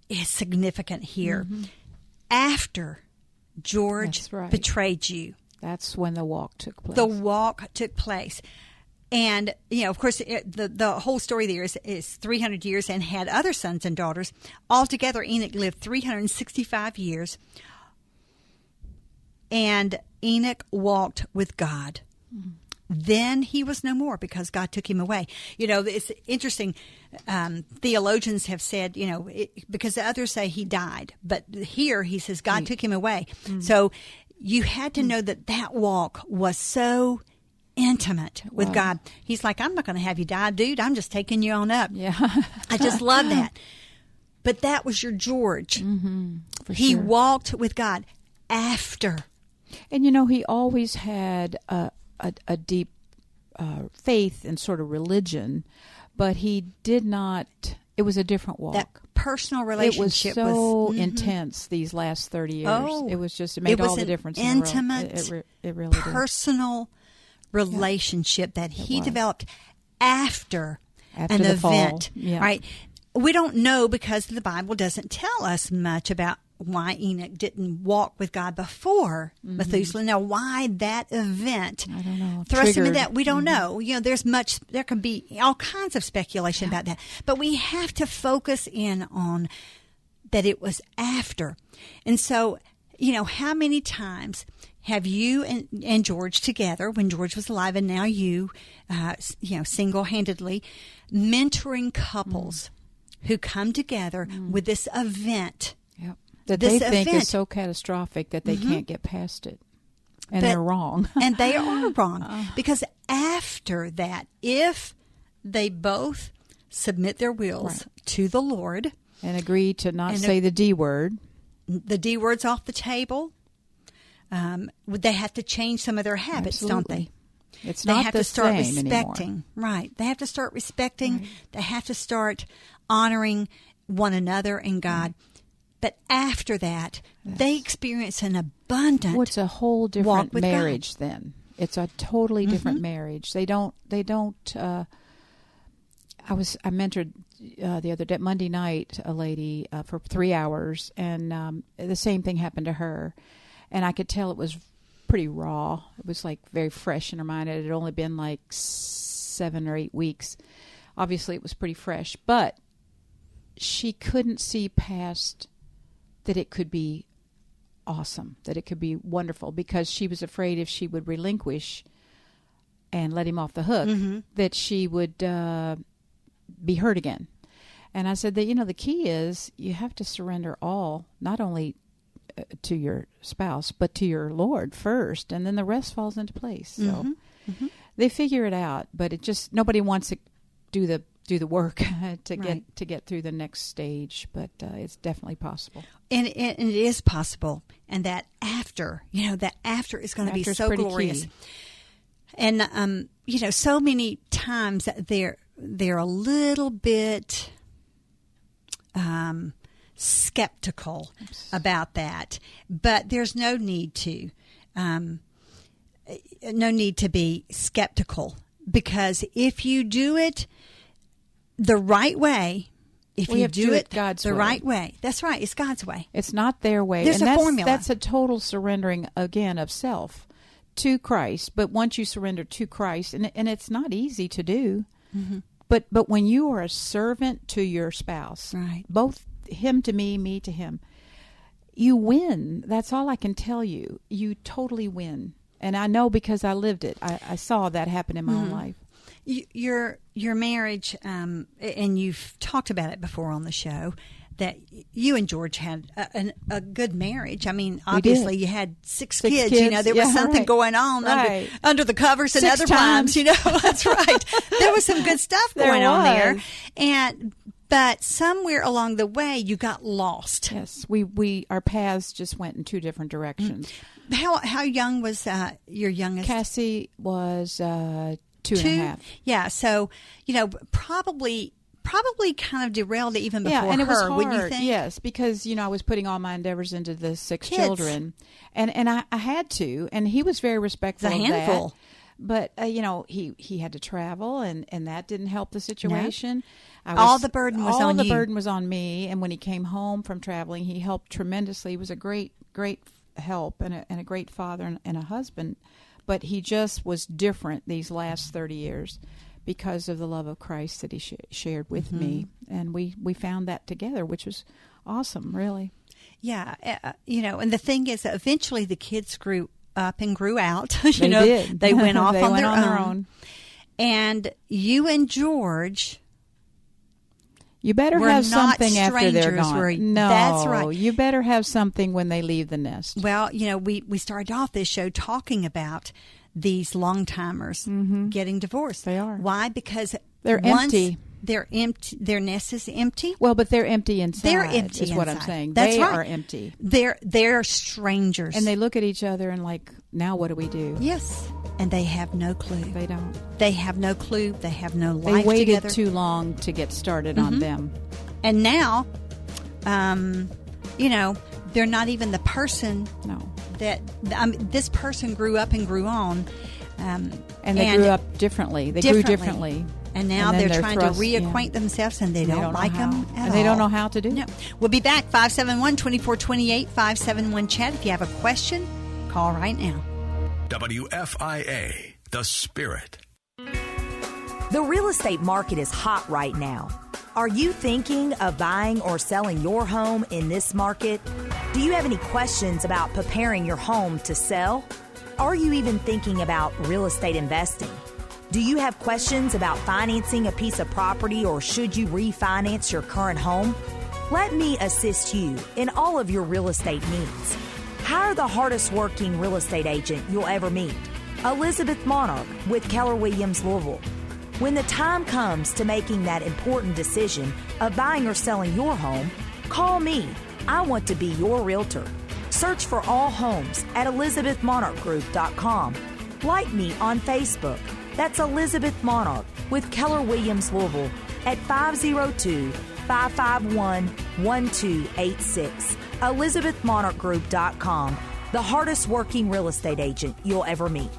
is significant here. After George betrayed you. That's when the walk took place. The walk took place. And, of course, the whole story there is 300 years and had other sons and daughters. Altogether, Enoch lived 365 years. And Enoch walked with God. Then he was no more because God took him away. It's interesting. Theologians have said, because the others say he died. But here he says God took him away. So you had to know that walk was so intimate with God. He's like, I'm not going to have you die, dude. I'm just taking you on up. Yeah. I just love that. But that was your George. He walked with God after. And, he always had a deep faith and sort of religion, but he did not, it was a different walk. That personal relationship was so intense these last 30 years. It made all the difference in the world. Intimate, it really personal relationship that he developed after an the event. Fall. Right? We don't know because the Bible doesn't tell us much about why Enoch didn't walk with God before Methuselah. Now, why that event I don't know, thrust him in that, we don't know. There can be all kinds of speculation about that. But we have to focus in on that it was after. And so, how many times have you and George together, when George was alive, and now you, single-handedly, mentoring couples who come together with this event that they think is so catastrophic that they can't get past it. And they're wrong. And they are wrong. Because after that, if they both submit their wills to the Lord. And agree to not say the D word. The D word's off the table. They have to change some of their habits, don't they? It's not the same anymore. They have to start respecting. Right. They have to start respecting. Right. They have to start honoring one another and God. But after that, they experience an abundant walk. It's a whole different marriage God. Then. It's a totally different marriage. They don't, I mentored the other day, Monday night, a lady for 3 hours, and the same thing happened to her. And I could tell it was pretty raw. It was like very fresh in her mind. It had only been like 7 or 8 weeks. Obviously, it was pretty fresh, but she couldn't see past that it could be awesome, that it could be wonderful, because she was afraid if she would relinquish and let him off the hook, that she would be hurt again. And I said that, the key is you have to surrender all, not only to your spouse, but to your Lord first, and then the rest falls into place. So they figure it out, but it just, nobody wants to do the work to get through the next stage, but it's definitely possible. And it is possible, and that after is going to be so glorious. Key. And so many times they're a little bit skeptical about that, but there's no need to be skeptical, because if you do it the right way, if you do it God's the way. right way, that's right. It's God's way. It's not their way. There's a formula. That's a total surrendering again of self to Christ. But once you surrender to Christ, and it's not easy to do, but when you are a servant to your spouse, right, both him to me, me to him, you win. That's all I can tell you. You totally win, and I know because I lived it. I saw that happen in my own life. Your marriage, and you've talked about it before on the show, that you and George had a good marriage. I mean, obviously you had six kids. There was something going on under the covers and other times. That's right. There was some good stuff going on there, but somewhere along the way you got lost. Yes, our paths just went in two different directions. How young was your youngest? Cassie was 2.5. Yeah, so probably kind of derailed it even before and it was her, hard. Wouldn't you think? Yes, because I was putting all my endeavors into the 6 children, and I had to, and he was very respectful. It's a handful. But, he had to travel, and that didn't help the situation. No. All the burden was on you. All the burden was on me. And when he came home from traveling, he helped tremendously. He was a great, great help and a great father and a husband. But he just was different these last 30 years because of the love of Christ that he shared with me. And we found that together, which was awesome, really. Yeah. And the thing is, eventually the kids grew up and grew out. They did. They went off on their own. And you and George... You better have something after they're gone. No, that's right. You better have something when they leave the nest. Well, we started off this show talking about these long-timers getting divorced. They are. Why? Because they're empty. They're empty. Their nest is empty. Well, but they're empty inside. They're empty is what I'm saying. That's right. They are empty. They're strangers. And they look at each other and like, now what do we do? Yes. And they have no clue. They don't. They have no clue. They have no life together. They waited together. too long to get started on them. And now, they're not even the person that this person grew up and grew on. And they grew up differently. They grew differently. And now they're trying to reacquaint themselves, and they don't like them at all. And they don't know how to do it. No. We'll be back, 571-2428, 571-CHAT. If you have a question, call right now. WFIA, The Spirit. The real estate market is hot right now. Are you thinking of buying or selling your home in this market? Do you have any questions about preparing your home to sell? Are you even thinking about real estate investing? Do you have questions about financing a piece of property, or should you refinance your current home? Let me assist you in all of your real estate needs. Hire the hardest working real estate agent you'll ever meet, Elizabeth Monarch with Keller Williams Louisville. When the time comes to making that important decision of buying or selling your home, call me. I want to be your realtor. Search for all homes at ElizabethMonarchGroup.com. Like me on Facebook. That's Elizabeth Monarch with Keller Williams Louisville at 502-551-1286. ElizabethMonarchGroup.com, the hardest working real estate agent you'll ever meet.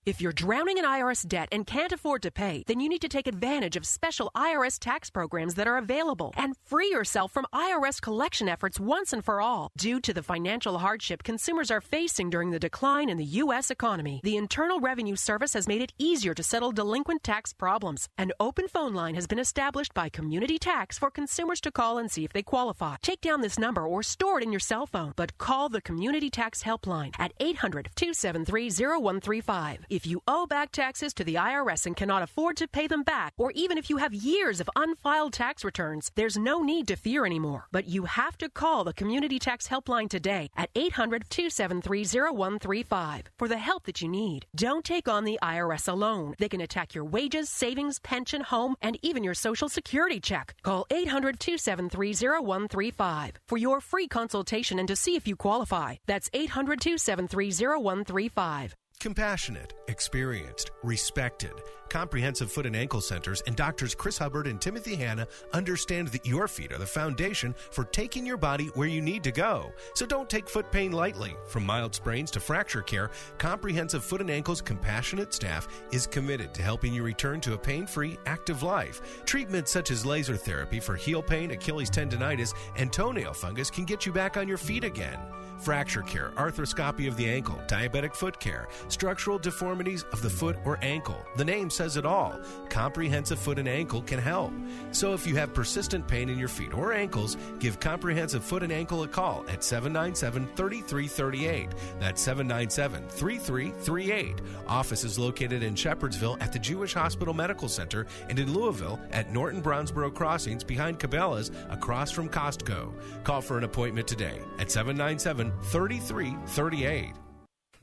If you're drowning in IRS debt and can't afford to pay, then you need to take advantage of special IRS tax programs that are available and free yourself from IRS collection efforts once and for all. Due to the financial hardship consumers are facing during the decline in the U.S. economy, the Internal Revenue Service has made it easier to settle delinquent tax problems. An open phone line has been established by Community Tax for consumers to call and see if they qualify. Take down this number or store it in your cell phone, but call the Community Tax Helpline at 800-273-0135. If you owe back taxes to the IRS and cannot afford to pay them back, or even if you have years of unfiled tax returns, there's no need to fear anymore. But you have to call the Community Tax Helpline today at 800-273-0135 for the help that you need. Don't take on the IRS alone. They can attack your wages, savings, pension, home, and even your Social Security check. Call 800-273-0135 for your free consultation and to see if you qualify. That's 800-273-0135. Compassionate, experienced, respected. Comprehensive Foot and Ankle Centers and Doctors Chris Hubbard and Timothy Hanna understand that your feet are the foundation for taking your body where you need to go. So don't take foot pain lightly. From mild sprains to fracture care, Comprehensive Foot and Ankle's compassionate staff is committed to helping you return to a pain-free, active life. Treatments such as laser therapy for heel pain, Achilles tendonitis, and toenail fungus can get you back on your feet again. Fracture care, arthroscopy of the ankle, diabetic foot care, structural deformities of the foot or ankle. The name says it all. Comprehensive Foot and Ankle can help. So if you have persistent pain in your feet or ankles, give Comprehensive Foot and Ankle a call at 797-3338. That's 797-3338. Office is located in Shepherdsville at the Jewish Hospital Medical Center and in Louisville at Norton Brownsboro Crossings behind Cabela's across from Costco. Call for an appointment today at 797-3338.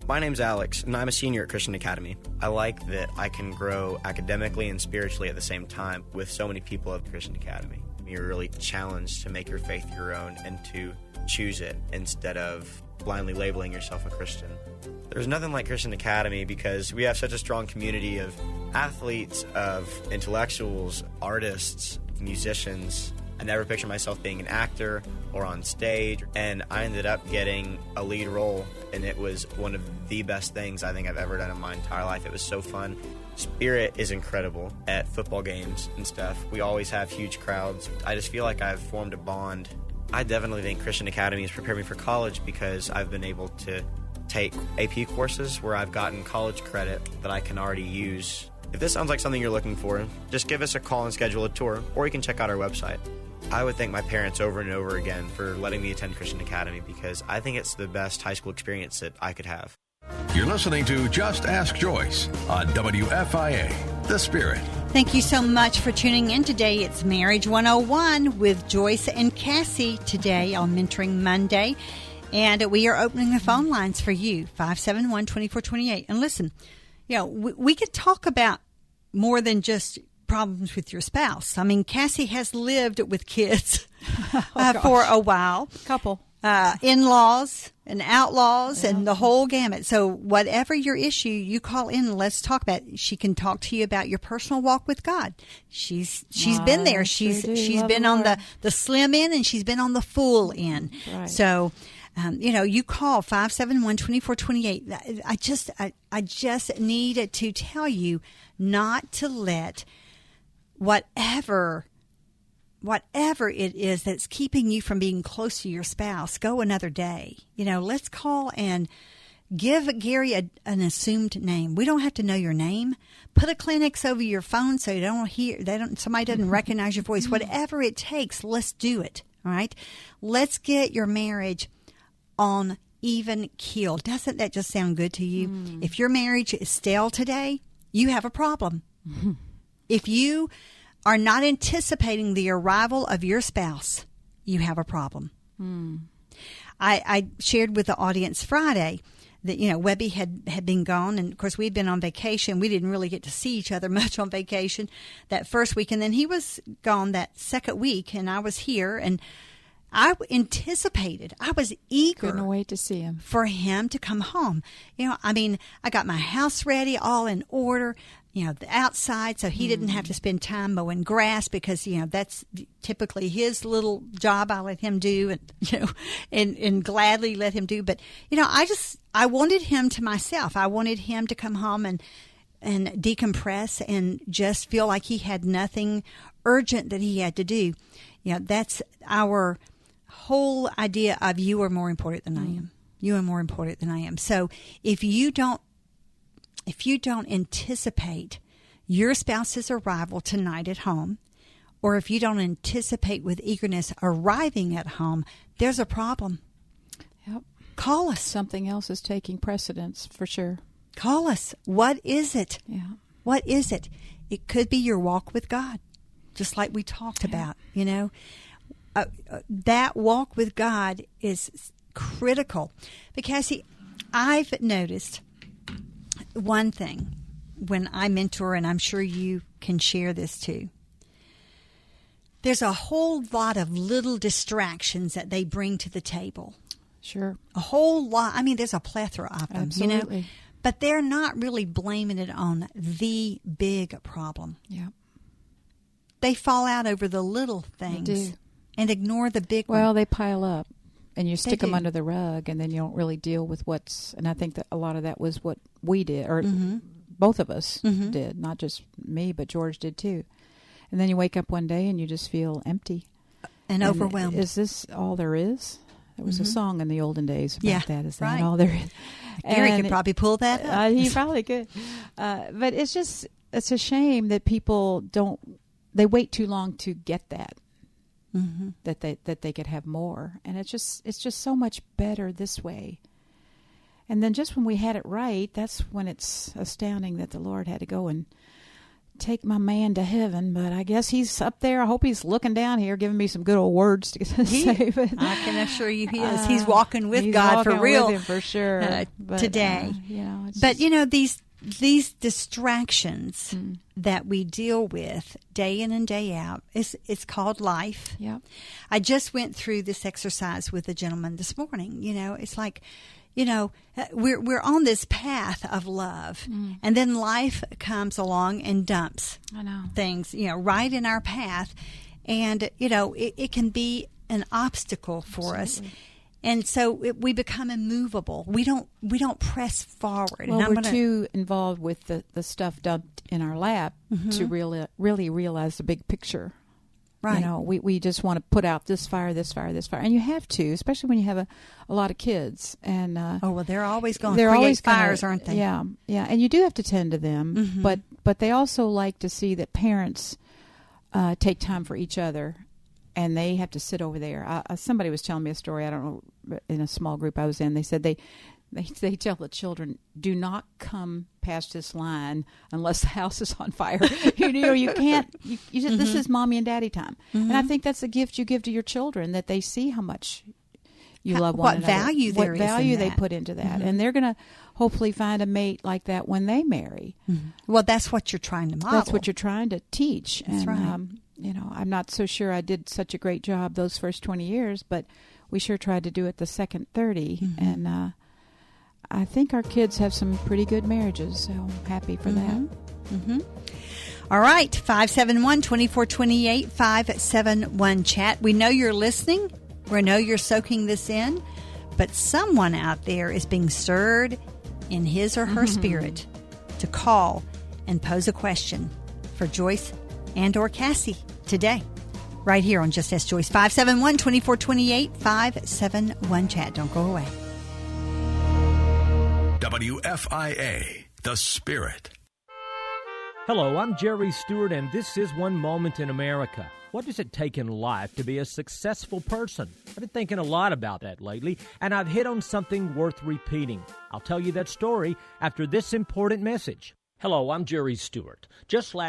My name's Alex, and I'm a senior at Christian Academy. I like that I can grow academically and spiritually at the same time with so many people at Christian Academy. You're really challenged to make your faith your own and to choose it instead of blindly labeling yourself a Christian. There's nothing like Christian Academy because we have such a strong community of athletes, of intellectuals, artists, musicians, I never pictured myself being an actor or on stage, and I ended up getting a lead role, and it was one of the best things I think I've ever done in my entire life. It was so fun. Spirit is incredible at football games and stuff. We always have huge crowds. I just feel like I've formed a bond. I definitely think Christian Academy has prepared me for college because I've been able to take AP courses where I've gotten college credit that I can already use. If this sounds like something you're looking for, just give us a call and schedule a tour, or you can check out our website. I would thank my parents over and over again for letting me attend Christian Academy because I think it's the best high school experience that I could have. You're listening to Just Ask Joyce on WFIA, The Spirit. Thank you so much for tuning in today. It's Marriage 101 with Joyce and Cassie today on Mentoring Monday. And we are opening the phone lines for you, 571-2428. And listen, we could talk about more than just problems with your spouse. I mean, Cassie has lived with kids for a while. Couple. In-laws and outlaws and the whole gamut. So whatever your issue, you call in and let's talk about it. She can talk to you about your personal walk with God. She's been there. She's been on the slim end and she's been on the full end. Right. So you call 571-2428. I just need to tell you not to let whatever it is that's keeping you from being close to your spouse go another day. Let's call and give Gary an assumed name. We don't have to know your name. Put a Kleenex over your phone so somebody doesn't recognize your voice. Whatever it takes, let's do it. All right. Let's get your marriage on even keel. Doesn't that just sound good to you? If your marriage is stale today, you have a problem. If you are not anticipating the arrival of your spouse, you have a problem. I shared with the audience Friday that, Webby had been gone. And, of course, we'd been on vacation. We didn't really get to see each other much on vacation that first week. And then he was gone that second week, and I was here. And I anticipated, I was eager. Couldn't wait to see him. For him to come home. I got my house ready, all in order, the outside, so he didn't have to spend time mowing grass because, that's typically his little job I let him do and gladly let him do. But, I wanted him to myself. I wanted him to come home and decompress and just feel like he had nothing urgent that he had to do. That's our whole idea of you are more important than I am. You are more important than I am. So if you don't anticipate your spouse's arrival tonight at home, or if you don't anticipate with eagerness arriving at home, there's a problem. Yep. Call us. Something else is taking precedence for sure. Call us. What is it? Yeah. What is it? It could be your walk with God, just like we talked about, that walk with God is critical. But Cassie, I've noticed one thing when I mentor, and I'm sure you can share this too. There's a whole lot of little distractions that they bring to the table. Sure. A whole lot. There's a plethora of them, Absolutely. But they're not really blaming it on the big problem. Yeah. They fall out over the little things They do. and ignore the big one. Well, they pile up, and you stick them do. under the rug, and then you don't really deal with and I think that a lot of that was what we did, or both of us did, not just me, but George did too. And then you wake up one day and you just feel empty. And overwhelmed. Is this all there is? There was a song in the olden days about that. Is that right. all there is? Gary could probably pull that up. He probably could. But it's a shame that people they wait too long to get that. That they could have more, and it's just so much better this way. And then just when we had it right, that's when it's astounding that the Lord had to go and take my man to heaven. But I guess he's up there. I hope he's looking down here, giving me some good old words to say. But I can assure you he is. He's walking with he's God walking for real, with him for sure today. These distractions that we deal with day in and day out, it's called life. Yep. I just went through this exercise with a gentleman this morning. It's like, we're on this path of love, and then life comes along and dumps I know. things, right in our path. And, it can be an obstacle for us. And so we become immovable. We don't press forward. Well, we're too involved with the stuff dumped in our lap to really realize the big picture. Right. We just want to put out this fire, and you have to, especially when you have a lot of kids. And they're always going to create fires, aren't they? Yeah, and you do have to tend to them, but they also like to see that parents take time for each other. And they have to sit over there. Somebody was telling me a story. I don't know, in a small group I was in. They said they tell the children, do not come past this line unless the house is on fire. You can't. This is mommy and daddy time. And I think that's a gift you give to your children, that they see how much you love one another. What value they put into that. And they're going to hopefully find a mate like that when they marry. Well, that's what you're trying to model. That's what you're trying to teach. That's right. I'm not so sure I did such a great job those first 20 years, but we sure tried to do it the second 30. And I think our kids have some pretty good marriages, so I'm happy for that. All right, 571-2428, 571-CHAT. We know you're listening. We know you're soaking this in, but someone out there is being stirred in his or her spirit to call and pose a question for Joyce and or Cassie today, right here on Just Ask Joyce. 571-2428, 571-CHAT. Don't go away. WFIA, The Spirit. Hello, I'm Jerry Stewart, and this is One Moment in America. What does it take in life to be a successful person? I've been thinking a lot about that lately, and I've hit on something worth repeating. I'll tell you that story after this important message. Hello, I'm Jerry Stewart. Just last